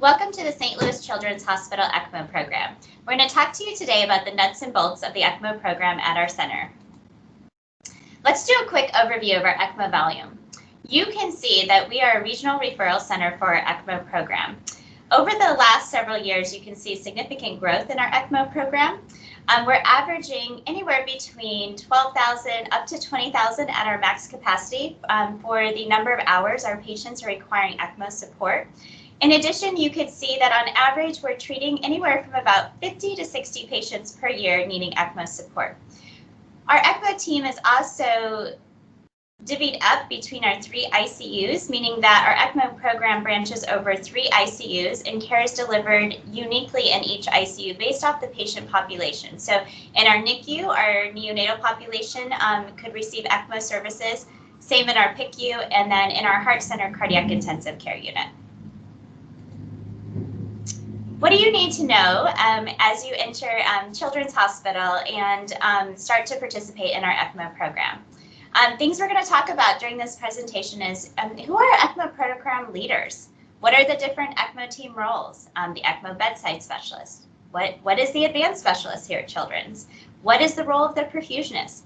Welcome to the St. Louis Children's Hospital ECMO program. We're going to talk to you today about the nuts and bolts of the ECMO program at our center. Let's do a quick overview of our ECMO volume. You can see that we are a regional referral center for our ECMO program. Over the last several years, you can see significant growth in our ECMO program. We're averaging anywhere between 12,000 up to 20,000 at our max capacity for the number of hours our patients are requiring ECMO support. In addition, you could see that on average, we're treating anywhere from about 50 to 60 patients per year needing ECMO support. Our ECMO team is also divvied up between our 3 ICUs, meaning that our ECMO program branches over 3 ICUs and care is delivered uniquely in each ICU based off the patient population. So in our NICU, our neonatal population could receive ECMO services, same in our PICU, and then in our Heart Center Cardiac Intensive Care Unit. What do you need to know as you enter Children's Hospital and start to participate in our ECMO program? Things we're going to talk about during this presentation is who are ECMO program leaders? What are the different ECMO team roles? The ECMO bedside specialist. What is the advanced specialist here at Children's? What is the role of the perfusionist?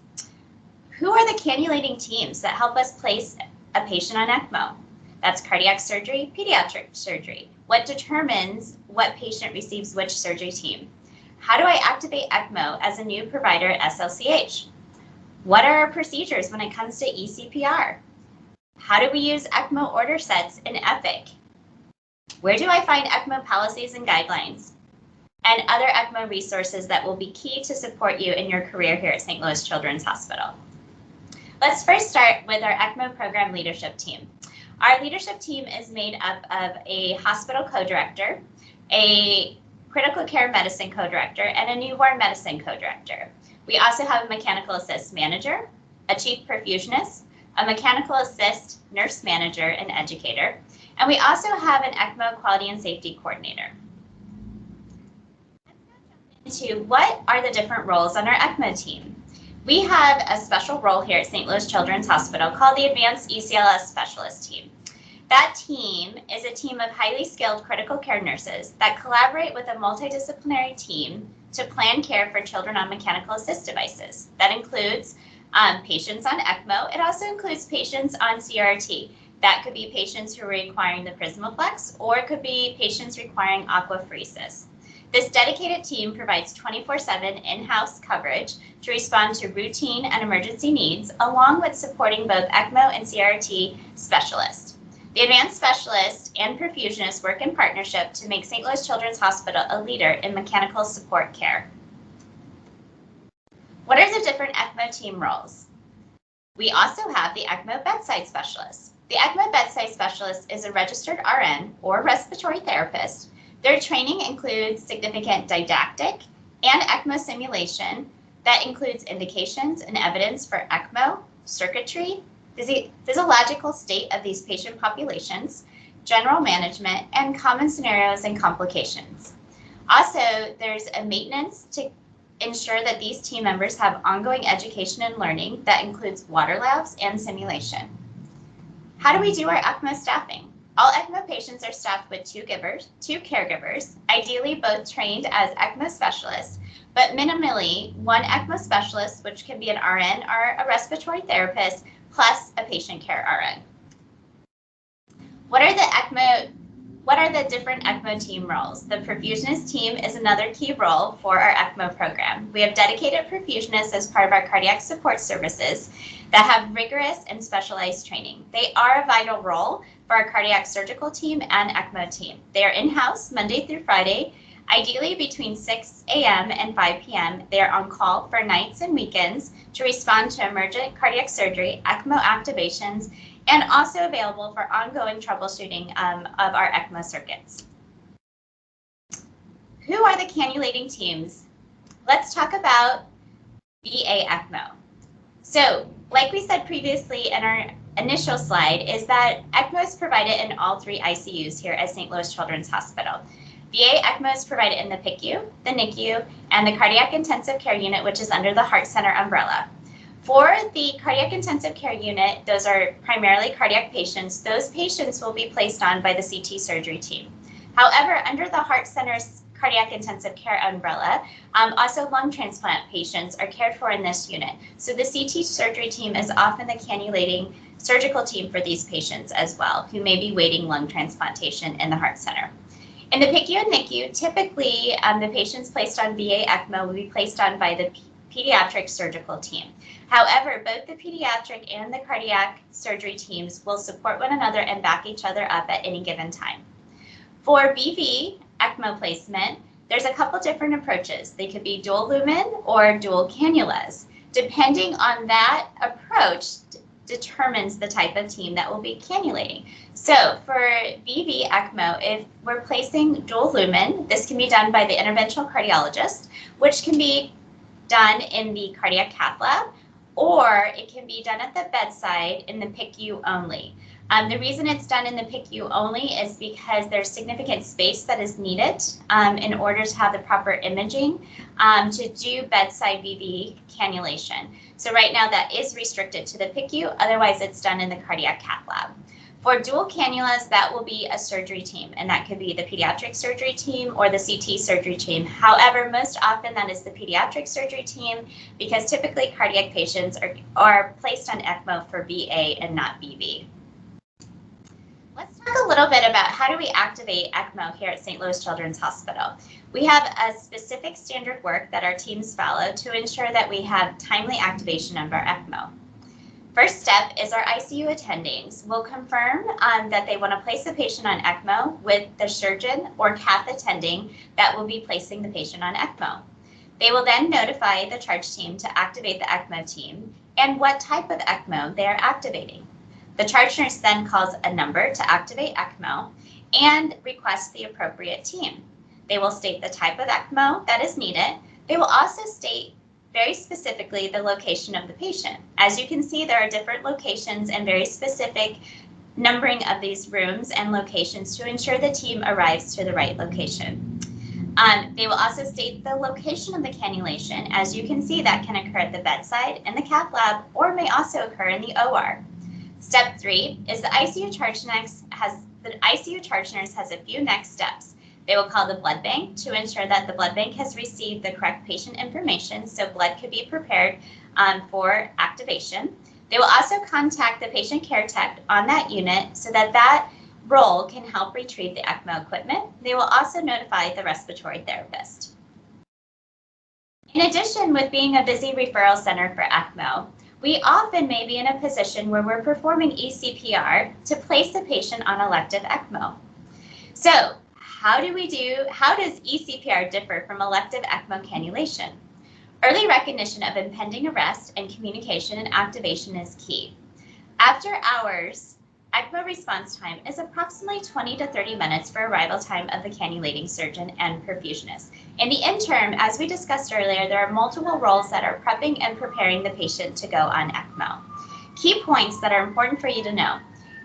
Who are the cannulating teams that help us place a patient on ECMO? That's cardiac surgery, pediatric surgery. What determines what patient receives which surgery team? How do I activate ECMO as a new provider at SLCH? What are our procedures when it comes to ECPR? How do we use ECMO order sets in EPIC? Where do I find ECMO policies and guidelines? And other ECMO resources that will be key to support you in your career here at St. Louis Children's Hospital. Let's first start with our ECMO program leadership team. Our leadership team is made up of a hospital co-director, a critical care medicine co-director, and a newborn medicine co-director. We also have a mechanical assist manager, a chief perfusionist, a mechanical assist nurse manager and educator, and we also have an ECMO quality and safety coordinator. Let's now jump into what are the different roles on our ECMO team. We have a special role here at St. Louis Children's Hospital called the Advanced ECLS Specialist Team. That team is a team of highly skilled critical care nurses that collaborate with a multidisciplinary team to plan care for children on mechanical assist devices. That includes patients on ECMO. It also includes patients on CRT. That could be patients who are requiring the Prismaflex, or it could be patients requiring aquapheresis. This dedicated team provides 24/7 in-house coverage to respond to routine and emergency needs, along with supporting both ECMO and CRT specialists. The advanced specialists and perfusionists work in partnership to make St. Louis Children's Hospital a leader in mechanical support care. What are the different ECMO team roles? We also have the ECMO bedside specialist. The ECMO bedside specialist is a registered RN or respiratory therapist. Their training includes significant didactic and ECMO simulation that includes indications and evidence for ECMO, circuitry, physiological state of these patient populations, general management, and common scenarios and complications. Also, there's a maintenance to ensure that these team members have ongoing education and learning that includes water labs and simulation. How do we do our ECMO staffing? All ECMO patients are staffed with 2 caregivers, ideally both trained as ECMO specialists, but minimally 1 ECMO specialist, which can be an RN or a respiratory therapist, plus a patient care RN. What are the different ECMO team roles? The perfusionist team is another key role for our ECMO program. We have dedicated perfusionists as part of our cardiac support services that have rigorous and specialized training. They are a vital role for our cardiac surgical team and ECMO team. They are in-house Monday through Friday, ideally between 6 a.m. and 5 p.m. They are on call for nights and weekends to respond to emergent cardiac surgery, ECMO activations, and also available for ongoing troubleshooting of our ECMO circuits. Who are the cannulating teams? Let's talk about VA ECMO. So, like we said previously in our initial slide, is that ECMO is provided in all 3 ICUs here at St. Louis Children's Hospital. VA ECMO is provided in the PICU, the NICU, and the Cardiac Intensive Care Unit, which is under the Heart Center umbrella. For the Cardiac Intensive Care Unit, those are primarily cardiac patients. Those patients will be placed on by the CT surgery team. However, under the Heart Center's cardiac intensive care umbrella, also lung transplant patients are cared for in this unit. So the CT surgery team is often the cannulating surgical team for these patients as well, who may be waiting lung transplantation in the Heart Center. In the PICU and NICU, typically the patients placed on VA ECMO will be placed on by the pediatric surgical team. However, both the pediatric and the cardiac surgery teams will support one another and back each other up at any given time. For VV ECMO placement, there's a couple different approaches. They could be dual lumen or dual cannulas. Depending on that approach determines the type of team that will be cannulating. So for VV ECMO, if we're placing dual lumen, this can be done by the interventional cardiologist, which can be done in the cardiac cath lab, or it can be done at the bedside in the PICU only. The reason it's done in the PICU only is because there's significant space that is needed in order to have the proper imaging to do bedside VV cannulation. So right now that is restricted to the PICU, otherwise it's done in the cardiac cath lab. For dual cannulas, that will be a surgery team, and that could be the pediatric surgery team or the CT surgery team. However, most often that is the pediatric surgery team because typically cardiac patients are placed on ECMO for VA and not VV. Let's talk a little bit about how do we activate ECMO here at St. Louis Children's Hospital. We have a specific standard work that our teams follow to ensure that we have timely activation of our ECMO. First step is our ICU attendings will confirm that they want to place the patient on ECMO with the surgeon or cath attending that will be placing the patient on ECMO. They will then notify the charge team to activate the ECMO team and what type of ECMO they are activating. The charge nurse then calls a number to activate ECMO and requests the appropriate team. They will state the type of ECMO that is needed. They will also state very specifically the location of the patient. As you can see, there are different locations and very specific numbering of these rooms and locations to ensure the team arrives to the right location. They will also state the location of the cannulation. As you can see, that can occur at the bedside, in the cath lab, or may also occur in the OR. Step 3 is the ICU charge nurse has a few next steps. They will call the blood bank to ensure that the blood bank has received the correct patient information, so blood could be prepared for activation. They will also contact the patient care tech on that unit so that that role can help retrieve the ECMO equipment. They will also notify the respiratory therapist. In addition, with being a busy referral center for ECMO, we often may be in a position where we're performing ECPR to place the patient on elective ECMO. So, how does ECPR differ from elective ECMO cannulation? Early recognition of impending arrest and communication and activation is key. After hours, ECMO response time is approximately 20 to 30 minutes for arrival time of the cannulating surgeon and perfusionist. In the interim, as we discussed earlier, there are multiple roles that are prepping and preparing the patient to go on ECMO. Key points that are important for you to know.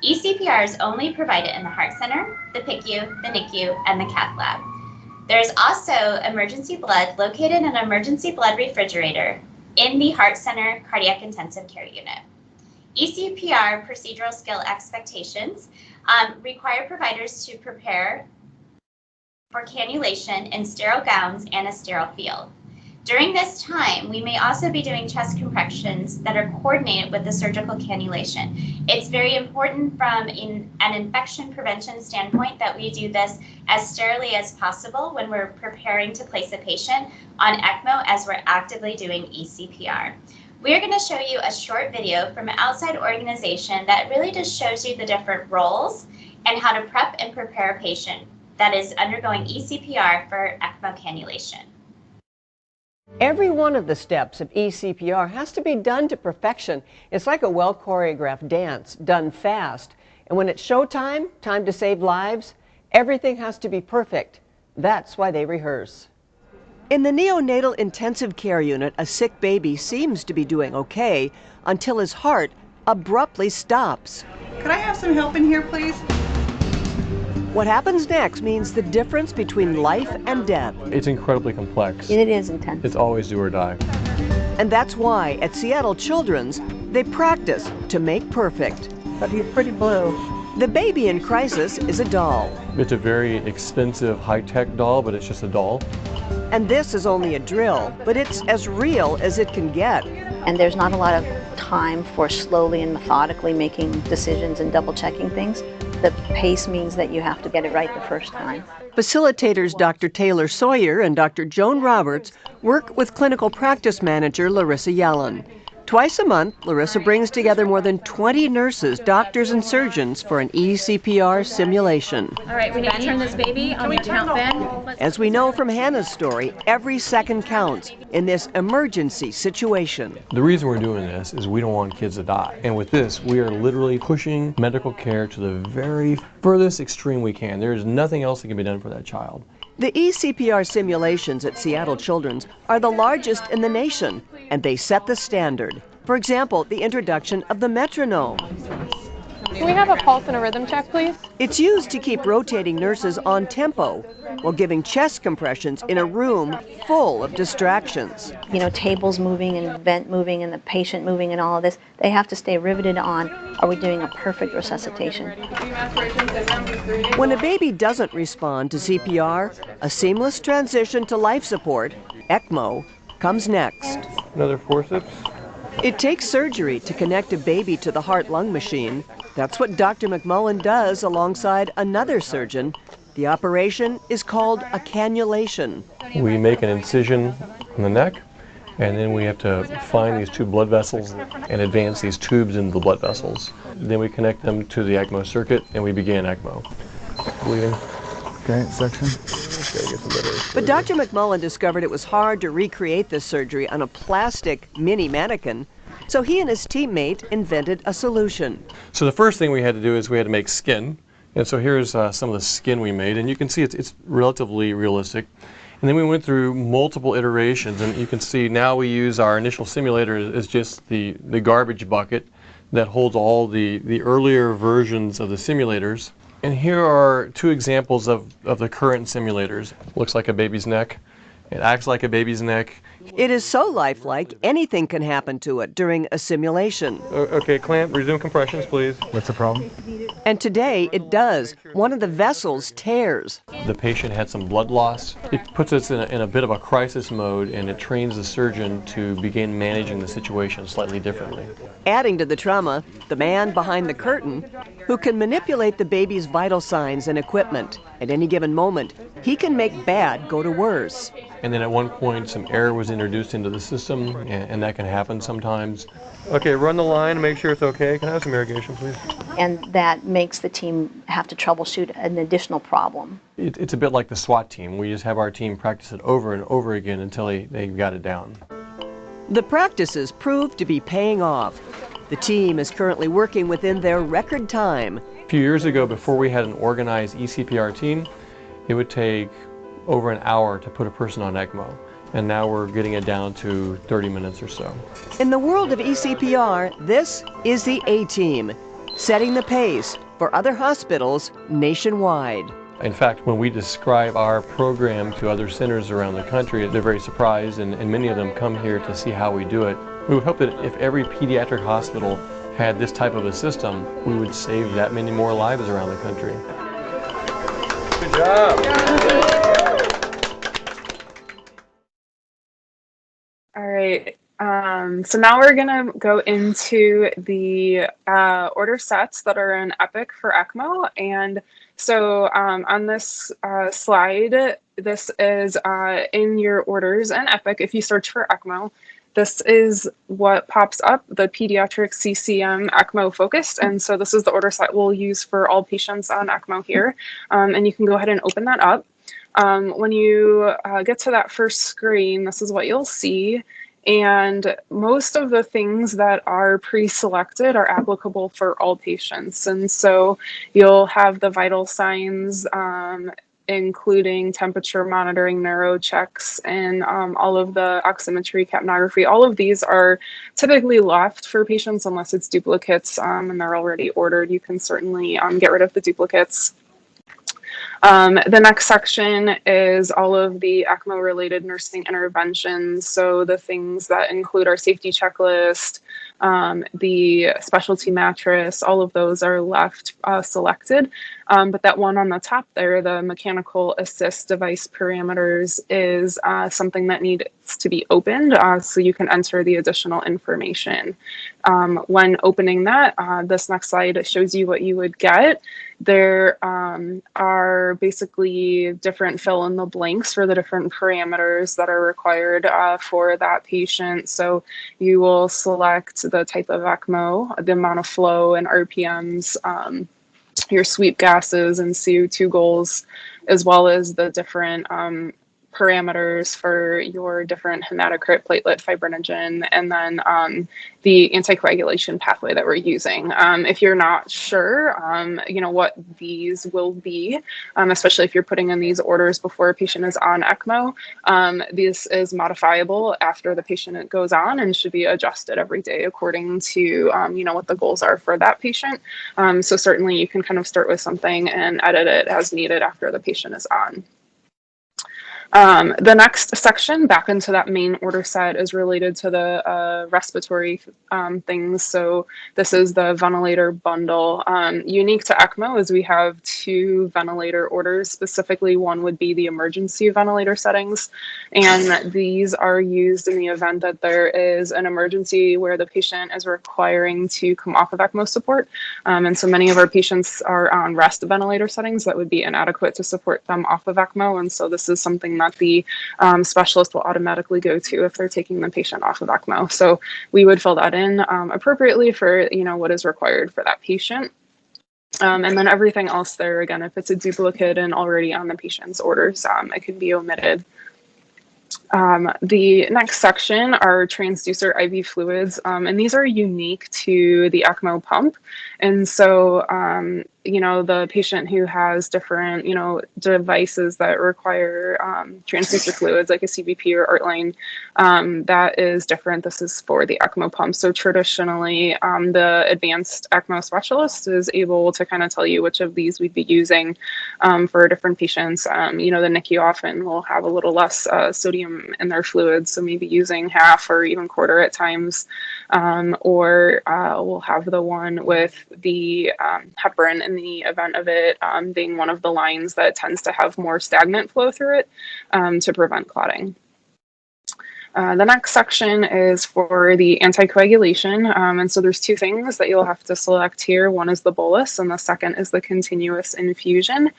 ECPR is only provided in the Heart Center, the PICU, the NICU, and the cath lab. There is also emergency blood located in an emergency blood refrigerator in the Heart Center Cardiac Intensive Care Unit. ECPR procedural skill expectations require providers to prepare for cannulation in sterile gowns and a sterile field. During this time, we may also be doing chest compressions that are coordinated with the surgical cannulation. It's very important from an infection prevention standpoint that we do this as sterilely as possible when we're preparing to place a patient on ECMO as we're actively doing ECPR. We're going to show you a short video from an outside organization that really just shows you the different roles and how to prep and prepare a patient that is undergoing ECPR for ECMO cannulation. Every one of the steps of ECPR has to be done to perfection. It's like a well-choreographed dance, done fast. And when it's showtime, time to save lives, everything has to be perfect. That's why they rehearse. In the neonatal intensive care unit, a sick baby seems to be doing okay until his heart abruptly stops. Could I have some help in here, please? What happens next means the difference between life and death. It's incredibly complex. It is intense. It's always do or die. And that's why at Seattle Children's, they practice to make perfect. But he's pretty blue. The baby in crisis is a doll, It's a very expensive, high-tech doll, but it's just a doll. and this is only a drill, but it's as real as it can get. And there's not a lot of time for slowly and methodically making decisions and double checking things. The pace means that you have to get it right the first time. Facilitators Dr. Taylor Sawyer and Dr. Joan Roberts work with clinical practice manager Larissa Yellen. Twice a month, Larissa brings together more than 20 nurses, doctors, and surgeons for an eCPR simulation. All right, we need to turn this baby on the count, Ben. As we know from Hannah's story, every second counts in this emergency situation. The reason we're doing this is we don't want kids to die. And with this, we are literally pushing medical care to the very furthest extreme we can. There is nothing else that can be done for that child. The eCPR simulations at Seattle Children's are the largest in the nation, and they set the standard. For example, the introduction of the metronome. Can we have a pulse and a rhythm check, please? It's used to keep rotating nurses on tempo while giving chest compressions in a room full of distractions. You know, tables moving and vent moving and the patient moving and all of this, they have to stay riveted on, are we doing a perfect resuscitation? When a baby doesn't respond to CPR, a seamless transition to life support, ECMO, comes next. Another forceps. It takes surgery to connect a baby to the heart-lung machine. That's what Dr. McMullen does alongside another surgeon. The operation is called a cannulation. We make an incision on the neck, and then we have to find these two blood vessels and advance these tubes into the blood vessels. Then we connect them to the ECMO circuit, and we begin ECMO. Bleeding. Okay, section. But Dr. McMullen discovered it was hard to recreate this surgery on a plastic mini mannequin, so he and his teammate invented a solution. So the first thing we had to do is we had to make skin. And so here's some of the skin we made, and you can see it's relatively realistic. And then we went through multiple iterations, and you can see now we use our initial simulator as just the garbage bucket that holds all the earlier versions of the simulators. And here are two examples of the current simulators. Looks like a baby's neck. It acts like a baby's neck. It is so lifelike, anything can happen to it during a simulation. Okay, clamp, resume compressions, please. What's the problem? And today it does. One of the vessels tears. The patient had some blood loss. It puts us in a bit of a crisis mode, and it trains the surgeon to begin managing the situation slightly differently. Adding to the trauma, the man behind the curtain who can manipulate the baby's vital signs and equipment. At any given moment, he can make bad go to worse. And then at one point, some air was introduced into the system, and that can happen sometimes. Okay, run the line and make sure it's okay. Can I have some irrigation, please? And that makes the team have to troubleshoot an additional problem. It's a bit like the SWAT team. We just have our team practice it over and over again until they got it down. The practices prove to be paying off. The team is currently working within their record time. A few years ago, before we had an organized eCPR team, it would take over an hour to put a person on ECMO. And now we're getting it down to 30 minutes or so. In the world of eCPR, this is the A-Team, setting the pace for other hospitals nationwide. In fact, when we describe our program to other centers around the country, they're very surprised, and many of them come here to see how we do it. We would hope that if every pediatric hospital had this type of a system, we would save that many more lives around the country. Good job! All right, so now we're gonna go into the order sets that are in Epic for ECMO. And so on this slide, this is in your orders in Epic. If you search for ECMO, this is what pops up, the pediatric CCM ECMO focused. And so this is the order set we'll use for all patients on ECMO here. And you can go ahead and open that up. When you get to that first screen, this is what you'll see. And most of the things that are pre-selected are applicable for all patients. And so you'll have the vital signs, including temperature monitoring, neuro checks, and all of the oximetry, capnography. All of these are typically left for patients unless it's duplicates and they're already ordered. You can certainly get rid of the duplicates. The next section is all of the ECMO-related nursing interventions. So the things that include our safety checklist, The specialty mattress, all of those are left selected. But that one on the top there, the mechanical assist device parameters, is something that needs to be opened so you can enter the additional information. When opening that, this next slide shows you what you would get. There are basically different fill in the blanks for the different parameters that are required for that patient. So you will select the type of ECMO, the amount of flow and RPMs, your sweep gases and CO2 goals, as well as the different parameters for your different hematocrit, platelet, fibrinogen, and then the anticoagulation pathway that we're using. If you're not sure, what these will be, especially if you're putting in these orders before a patient is on ECMO, this is modifiable after the patient goes on and should be adjusted every day according to, what the goals are for that patient. So certainly you can kind of start with something and edit it as needed after the patient is on. The next section back into that main order set is related to the respiratory things. So this is the ventilator bundle. Unique to ECMO is we have 2 ventilator orders. Specifically, one would be the emergency ventilator settings. And these are used in the event that there is an emergency where the patient is requiring to come off of ECMO support. And so many of our patients are on rest ventilator settings that would be inadequate to support them off of ECMO. And so this is something that the specialist will automatically go to if they're taking the patient off of ECMO. So we would fill that in appropriately for what is required for that patient. And then everything else there, again, if it's a duplicate and already on the patient's orders, it can be omitted. The next section are transducer IV fluids, and these are unique to the ECMO pump. And so, the patient who has different, devices that require transducer fluids like a CVP or ArtLine, that is different. This is for the ECMO pump. So traditionally, the advanced ECMO specialist is able to kind of tell you which of these we'd be using for different patients. The NICU often will have a little less sodium in their fluids, so maybe using half or even quarter at times, or we'll have the one with the heparin in the event of it being one of the lines that tends to have more stagnant flow through it to prevent clotting. The next section is for the anticoagulation. And so there's 2 things that you'll have to select here. One is the bolus and the second is the continuous infusion.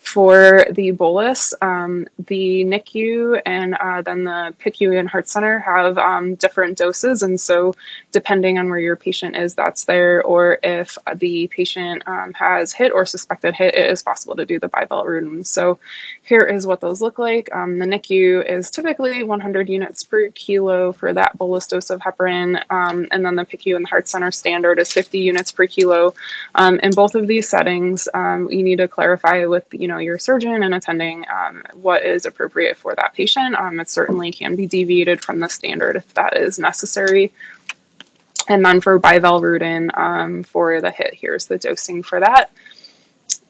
For the bolus, the NICU and then the PICU and Heart Center have different doses. And so depending on where your patient is, that's there. Or if the patient has HIT or suspected HIT, it is possible to do the bivalirudin. So here is what those look like. The NICU is typically 100 units per kilo for that bolus dose of heparin. And then the PICU and the Heart Center standard is 50 units per kilo. In both of these settings, you need to clarify with, your surgeon and attending what is appropriate for that patient. It certainly can be deviated from the standard if that is necessary. And then for bivalirudin, for the HIT, here's the dosing for that.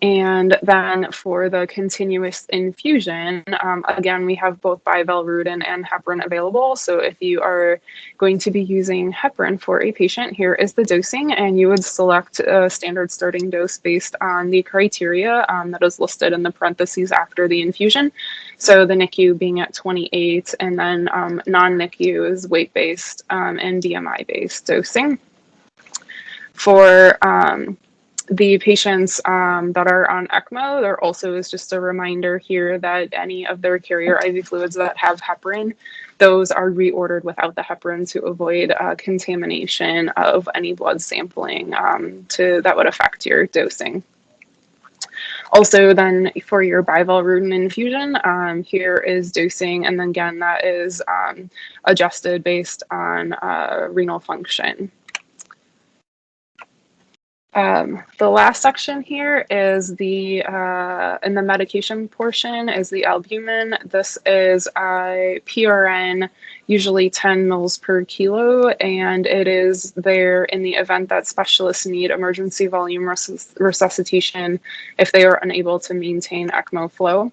And then for the continuous infusion, again, we have both bivalirudin and heparin available. So if you are going to be using heparin for a patient, here is the dosing, and you would select a standard starting dose based on the criteria that is listed in the parentheses after the infusion. So the NICU being at 28, and then non-NICU is weight-based and BMI-based dosing. For the patients that are on ECMO, there also is just a reminder here that any of their carrier IV fluids that have heparin, those are reordered without the heparin to avoid contamination of any blood sampling that would affect your dosing. Also then for your bivalirudin infusion, here is dosing, and then again that is adjusted based on renal function. The last section here is in the medication portion is the albumin. This is a PRN, usually 10 mils per kilo, and it is there in the event that specialists need emergency volume resuscitation if they are unable to maintain ECMO flow.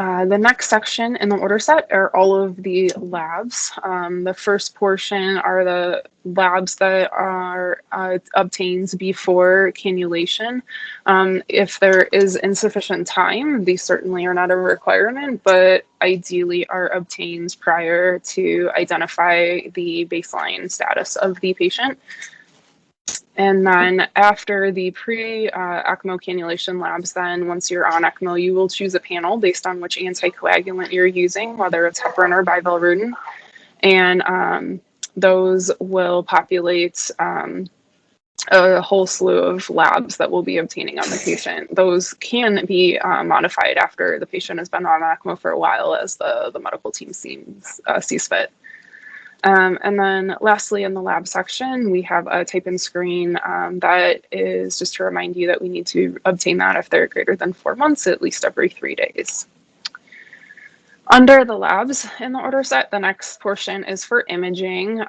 The next section in the order set are all of the labs. The first portion are the labs that are obtained before cannulation. If there is insufficient time, these certainly are not a requirement, but ideally are obtained prior to identify the baseline status of the patient. And then after the pre-ECMO cannulation labs, then once you're on ECMO, you will choose a panel based on which anticoagulant you're using, whether it's heparin or bivalirudin. And those will populate a whole slew of labs that we'll be obtaining on the patient. Those can be modified after the patient has been on ECMO for a while as the medical team sees fit. And then lastly, in the lab section, we have a type and screen that is just to remind you that we need to obtain that if they're greater than 4 months, at least every 3 days. Under the labs in the order set, the next portion is for imaging.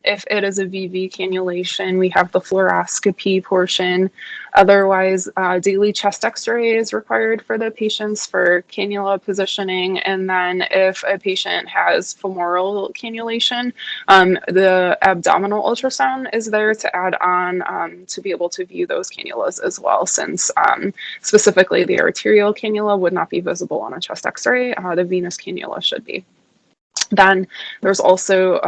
If it is a VV cannulation, we have the fluoroscopy portion. Otherwise, daily chest x-ray is required for the patients for cannula positioning. And then if a patient has femoral cannulation, the abdominal ultrasound is there to add on to be able to view those cannulas as well, since specifically the arterial cannula would not be visible on a chest x-ray. The venous cannula should be. Then there's also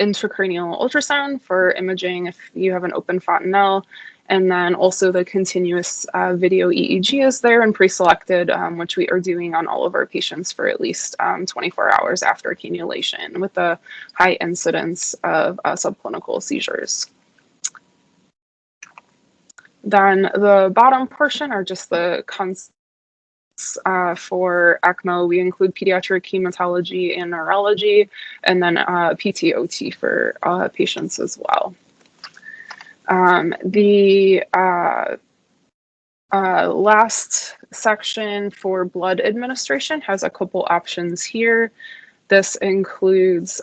intracranial ultrasound for imaging if you have an open fontanelle. And then also the continuous video EEG is there and pre-selected, which we are doing on all of our patients for at least 24 hours after cannulation with a high incidence of subclinical seizures. Then the bottom portion are just the for ECMO. We include pediatric hematology and neurology, and then PTOT for patients as well. The last section for blood administration has a couple options here. This includes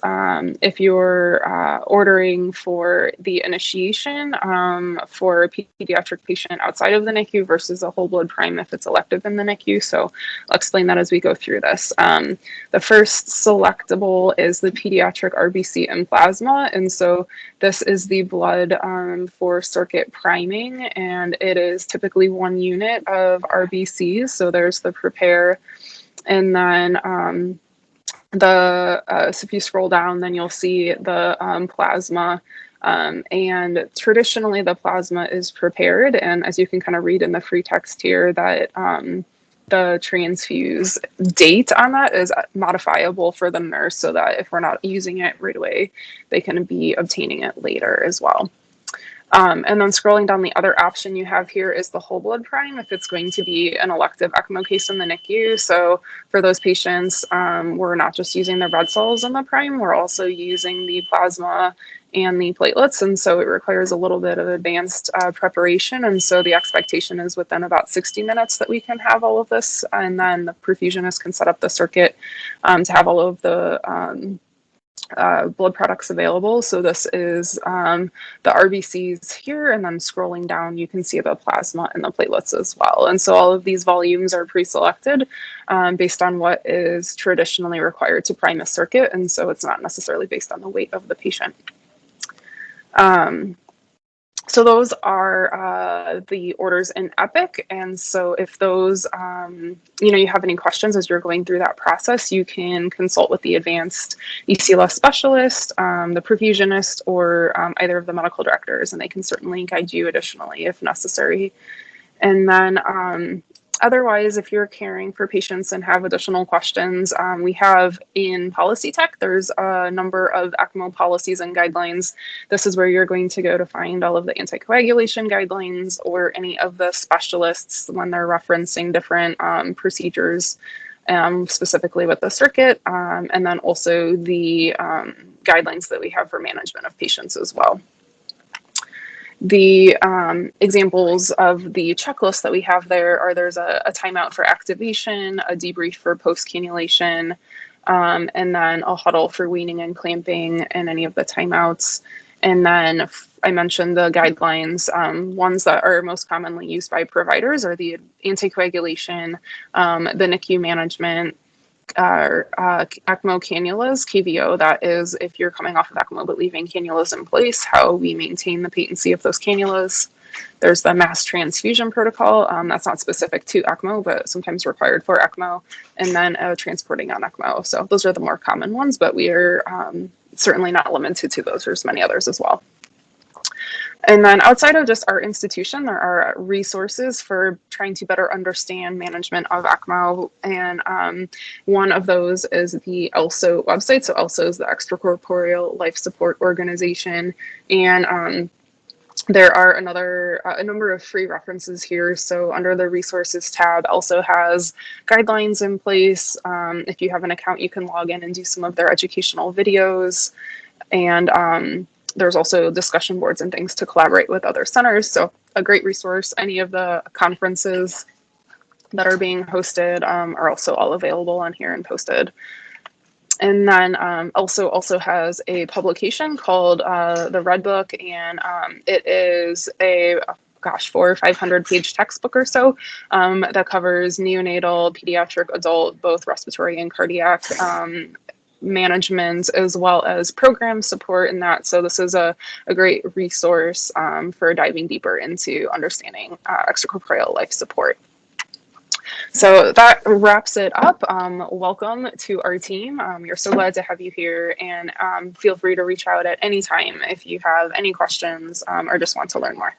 if you're ordering for the initiation for a pediatric patient outside of the NICU versus a whole blood prime if it's elective in the NICU. So I'll explain that as we go through this. The first selectable is the pediatric RBC and plasma. And so this is the blood for circuit priming, and it is typically 1 unit of RBCs. So there's the prepare, and then so if you scroll down, then you'll see the plasma, and traditionally the plasma is prepared, and as you can kind of read in the free text here, that the transfuse date on that is modifiable for the nurse, so that if we're not using it right away, they can be obtaining it later as well. And then scrolling down, the other option you have here is the whole blood prime if it's going to be an elective ECMO case in the NICU. So for those patients, we're not just using the red cells in the prime, we're also using the plasma and the platelets. And so it requires a little bit of advanced preparation. And so the expectation is within about 60 minutes that we can have all of this. And then the perfusionist can set up the circuit to have all of the blood products available. So this is the RBCs here, and then scrolling down, you can see the plasma and the platelets as well. And so all of these volumes are pre-selected based on what is traditionally required to prime a circuit. And so it's not necessarily based on the weight of the patient. So those are the orders in EPIC. And so if those, you have any questions as you're going through that process, you can consult with the advanced ECLS specialist, the perfusionist, or either of the medical directors, and they can certainly guide you additionally if necessary. And then otherwise, if you're caring for patients and have additional questions, we have in Policy Tech, there's a number of ECMO policies and guidelines. This is where you're going to go to find all of the anticoagulation guidelines or any of the specialists when they're referencing different procedures, specifically with the circuit, and then also the guidelines that we have for management of patients as well. The examples of the checklist that we have there are there's a timeout for activation, a debrief for post-cannulation, and then a huddle for weaning and clamping and any of the timeouts. And then I mentioned the guidelines. Ones that are most commonly used by providers are the anticoagulation, the NICU management, ECMO cannulas, KVO. That is if you're coming off of ECMO but leaving cannulas in place, how we maintain the patency of those cannulas. There's the mass transfusion protocol. That's not specific to ECMO, but sometimes required for ECMO. And then transporting on ECMO. So those are the more common ones, but we are certainly not limited to those. There's many others as well. And then outside of just our institution, there are resources for trying to better understand management of ECMO. And one of those is the ELSO website. So ELSO is the Extracorporeal Life Support Organization. And there are a number of free references here. So under the resources tab, ELSO has guidelines in place. If you have an account, you can log in and do some of their educational videos. And there's also discussion boards and things to collaborate with other centers. So a great resource. Any of the conferences that are being hosted are also all available on here and posted. And then also has a publication called the Red Book, and it is a 400 or 500 page textbook or so that covers neonatal, pediatric, adult, both respiratory and cardiac management, as well as program support in that. So this is a great resource for diving deeper into understanding extracorporeal life support. So that wraps it up. Welcome to our team. We're so glad to have you here, and feel free to reach out at any time if you have any questions or just want to learn more.